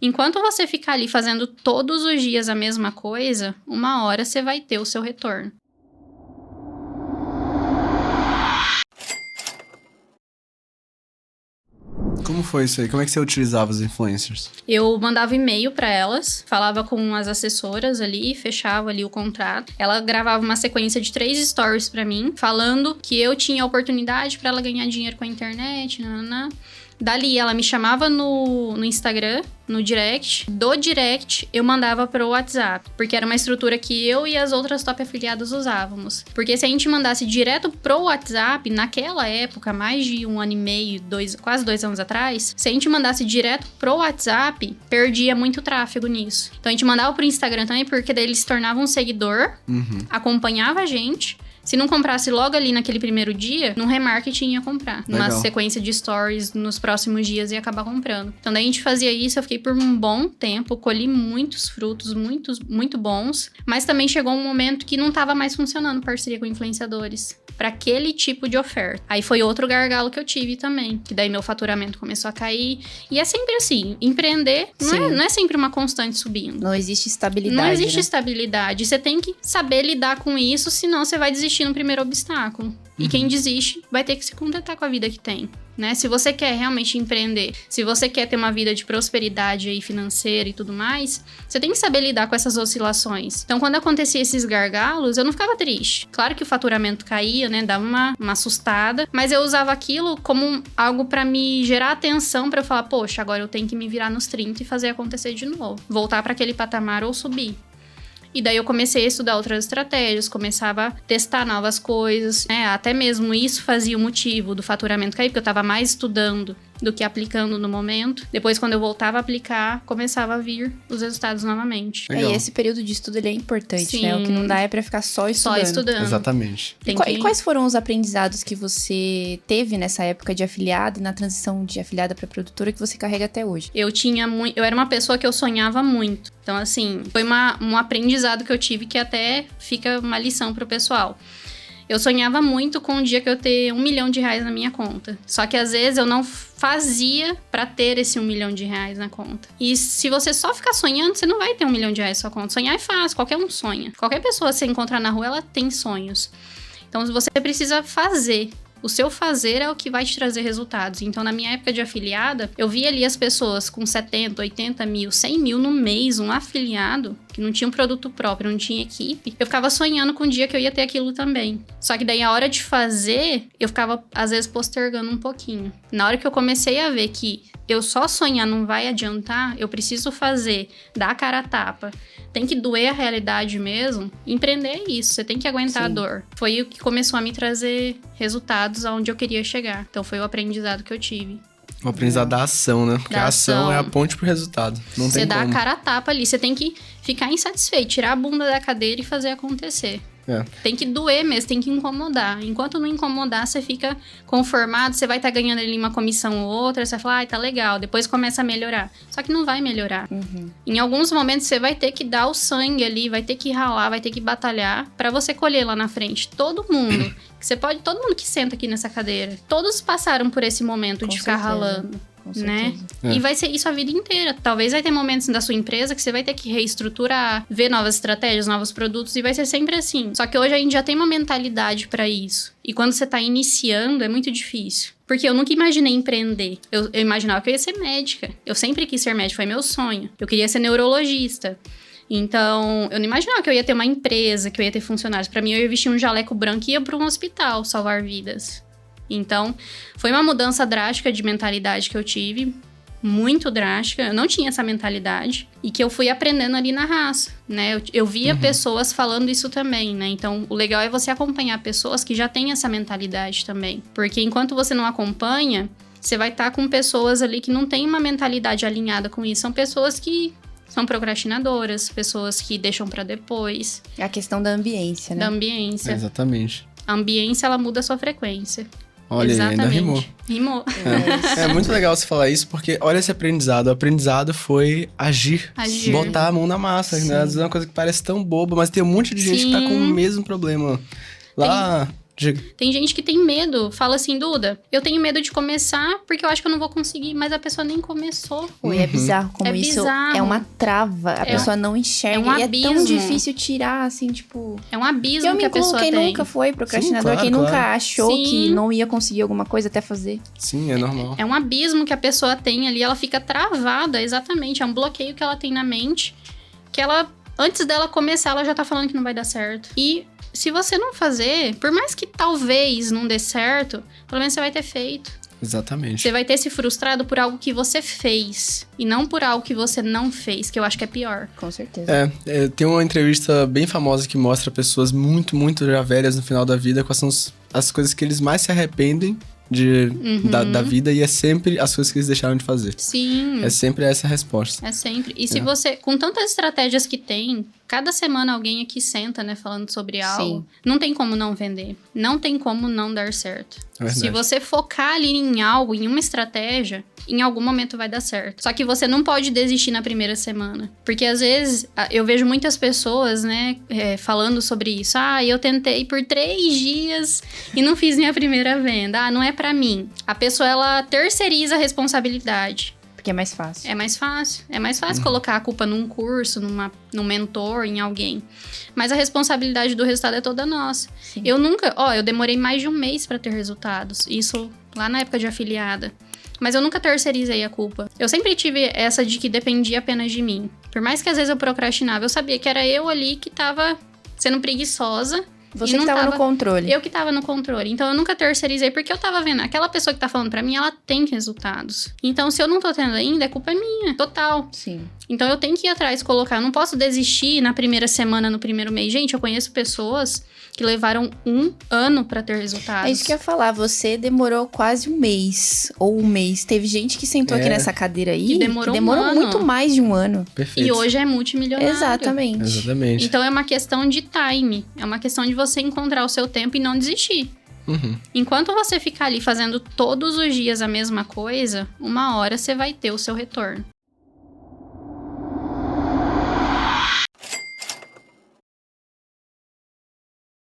Enquanto você ficar ali fazendo todos os dias a mesma coisa, uma hora você vai ter o seu retorno. Como foi isso aí? Como é que você utilizava os influencers? Eu mandava e-mail pra elas, falava com as assessoras ali, fechava ali o contrato. Ela gravava uma sequência de 3 stories pra mim, falando que eu tinha oportunidade pra ela ganhar dinheiro com a internet, nananã. Dali, ela me chamava no Instagram, no direct. Do direct, eu mandava pro WhatsApp. Porque era uma estrutura que eu e as outras top afiliadas usávamos. Porque se a gente mandasse direto pro WhatsApp, naquela época, mais de 1 ano e meio, quase 2 anos atrás, se a gente mandasse direto pro WhatsApp, perdia muito tráfego nisso. Então a gente mandava pro Instagram também, porque daí ele se tornava um seguidor, acompanhava a gente. Se não comprasse logo ali naquele primeiro dia, no remarketing ia comprar. Numa sequência de stories nos próximos dias ia acabar comprando. Então daí a gente fazia isso, eu fiquei por um bom tempo, colhi muitos frutos, muito bons. Mas também chegou um momento que não tava mais funcionando parceria com influenciadores para aquele tipo de oferta. Aí foi outro gargalo que eu tive também, que daí meu faturamento começou a cair. E é sempre assim, empreender não é sempre uma constante subindo. Não existe estabilidade, Não existe estabilidade. Você tem que saber lidar com isso, senão você vai desistir no primeiro obstáculo. E quem desiste vai ter que se contentar com a vida que tem, né? Se você quer realmente empreender, se você quer ter uma vida de prosperidade aí financeira e tudo mais, você tem que saber lidar com essas oscilações. Então, quando acontecia esses gargalos, eu não ficava triste. Claro que o faturamento caía, né? Dava uma assustada, mas eu usava aquilo como algo pra me gerar atenção, pra eu falar, poxa, agora eu tenho que me virar nos 30 e fazer acontecer de novo. Voltar pra aquele patamar ou subir. E daí eu comecei a estudar outras estratégias, começava a testar novas coisas, né? Até mesmo isso fazia o motivo do faturamento cair, porque eu tava mais estudando do que aplicando no momento. Depois, quando eu voltava a aplicar, começava a vir os resultados novamente. E esse período de estudo, ele é importante, Sim. né? O que não dá é pra ficar só estudando. Só estudando. Exatamente. E quais foram os aprendizados que você teve nessa época de afiliada e na transição de afiliada pra produtora que você carrega até hoje? Eu era uma pessoa que eu sonhava muito. Então, assim, foi um aprendizado que eu tive que até fica uma lição pro pessoal. Eu sonhava muito com o dia que eu ter R$1 milhão na minha conta. Só que às vezes eu não fazia pra ter esse R$1 milhão na conta. E se você só ficar sonhando, você não vai ter R$1 milhão na sua conta. Sonhar é fácil, qualquer um sonha. Qualquer pessoa que você encontrar na rua, ela tem sonhos. Então você precisa fazer. O seu fazer é o que vai te trazer resultados. Então, na minha época de afiliada, eu via ali as pessoas com 70, 80 mil, 100 mil no mês, um afiliado, que não tinha um produto próprio, não tinha equipe. Eu ficava sonhando com o dia que eu ia ter aquilo também. Só que daí, a hora de fazer, eu ficava, às vezes, postergando um pouquinho. Na hora que eu comecei a ver que eu só sonhar não vai adiantar, eu preciso fazer, dar a cara a tapa. Tem que doer a realidade mesmo. Empreender é isso, você tem que aguentar a dor. Foi o que começou a me trazer resultados aonde eu queria chegar. Então foi o aprendizado que eu tive. O aprendizado da ação, né? Porque a ação é a ponte pro resultado. Não você tem dá como. a cara a tapa ali, você tem que ficar insatisfeito, tirar a bunda da cadeira e fazer acontecer. Tem que doer mesmo, tem que incomodar. Enquanto não incomodar, você fica conformado, você vai estar ganhando ali uma comissão ou outra, você vai falar, tá legal, depois começa a melhorar. Só que não vai melhorar. Em alguns momentos, você vai ter que dar o sangue ali, vai ter que ralar, vai ter que batalhar pra você colher lá na frente. Todo mundo que senta aqui nessa cadeira, todos passaram por esse momento de ficar ralando. Né? E vai ser isso a vida inteira. Talvez vai ter momentos da sua empresa que você vai ter que reestruturar, ver novas estratégias, novos produtos, e vai ser sempre assim. Só que hoje a gente já tem uma mentalidade pra isso. E quando você tá iniciando, é muito difícil. Porque eu nunca imaginei empreender. Eu imaginava que eu ia ser médica. Eu sempre quis ser médica, foi meu sonho. Eu queria ser neurologista. Então, eu não imaginava que eu ia ter uma empresa, que eu ia ter funcionários. Pra mim, eu ia vestir um jaleco branco e ia pra um hospital salvar vidas. Então, foi uma mudança drástica de mentalidade que eu tive, muito drástica. Eu não tinha essa mentalidade e que eu fui aprendendo ali na raça, né? Eu via pessoas falando isso também, né? Então, o legal é você acompanhar pessoas que já têm essa mentalidade também. Porque enquanto você não acompanha, você vai estar com pessoas ali que não têm uma mentalidade alinhada com isso. São pessoas que são procrastinadoras, pessoas que deixam pra depois. É a questão da ambiência, né? Da ambiência. Exatamente. A ambiência, ela muda a sua frequência. Olha, exatamente. Ainda rimou. Rimou. É muito legal você falar isso, porque olha esse aprendizado. O aprendizado foi agir. Botar a mão na massa, né? Às vezes é uma coisa que parece tão boba, mas tem um monte de gente que tá com o mesmo problema. Lá Diga. Tem gente que tem medo, fala assim, Duda, eu tenho medo de começar porque eu acho que eu não vou conseguir, mas a pessoa nem começou. Oi, é bizarro como isso é uma trava, a pessoa não enxerga. É um abismo. E é tão difícil tirar, assim, tipo... É um abismo que a pessoa tem. Quem nunca foi procrastinador, Sim, claro, quem nunca achou que não ia conseguir alguma coisa até fazer. Sim, é normal. É um abismo que a pessoa tem ali, ela fica travada, exatamente. É um bloqueio que ela tem na mente, que ela, antes dela começar, ela já tá falando que não vai dar certo. E se você não fazer, por mais que talvez não dê certo, pelo menos você vai ter feito. Exatamente. Você vai ter se frustrado por algo que você fez e não por algo que você não fez, que eu acho que é pior. Com certeza. Tem uma entrevista bem famosa que mostra pessoas muito, muito já velhas no final da vida, quais são as coisas que eles mais se arrependem da vida, e é sempre as coisas que eles deixaram de fazer. Sim. É sempre essa a resposta. É sempre. E se você, com tantas estratégias que tem, cada semana alguém aqui senta, né, falando sobre algo, não tem como não vender. Não tem como não dar certo. Se você focar ali em algo, em uma estratégia, em algum momento vai dar certo. Só que você não pode desistir na primeira semana. Porque às vezes, eu vejo muitas pessoas, né, falando sobre isso. Eu tentei por 3 dias e não fiz minha primeira venda. Não é pra mim. A pessoa, ela terceiriza a responsabilidade. Porque é mais fácil. É mais fácil. É mais fácil colocar a culpa num curso, num mentor, em alguém. Mas a responsabilidade do resultado é toda nossa. Sim. Eu demorei mais de 1 mês pra ter resultados. Isso lá na época de afiliada. Mas eu nunca terceirizei a culpa. Eu sempre tive essa de que dependia apenas de mim. Por mais que às vezes eu procrastinava, eu sabia que era eu ali que tava sendo preguiçosa. Você que tava no controle. Eu que tava no controle. Então, eu nunca terceirizei, porque eu tava vendo. Aquela pessoa que tá falando pra mim, ela tem resultados. Então, se eu não tô tendo ainda, a culpa é minha. Total. Sim. Então, eu tenho que ir atrás, colocar. Eu não posso desistir na primeira semana, no primeiro mês. Gente, eu conheço pessoas que levaram 1 ano pra ter resultados. É isso que eu ia falar. Você demorou quase 1 mês. Ou 1 mês. Teve gente que sentou aqui nessa cadeira aí que demorou muito mais de 1 ano. Perfeito. E hoje é multimilionário. Exatamente. Então, é uma questão de time. É uma questão de você encontrar o seu tempo e não desistir. Enquanto você ficar ali fazendo todos os dias a mesma coisa, uma hora você vai ter o seu retorno.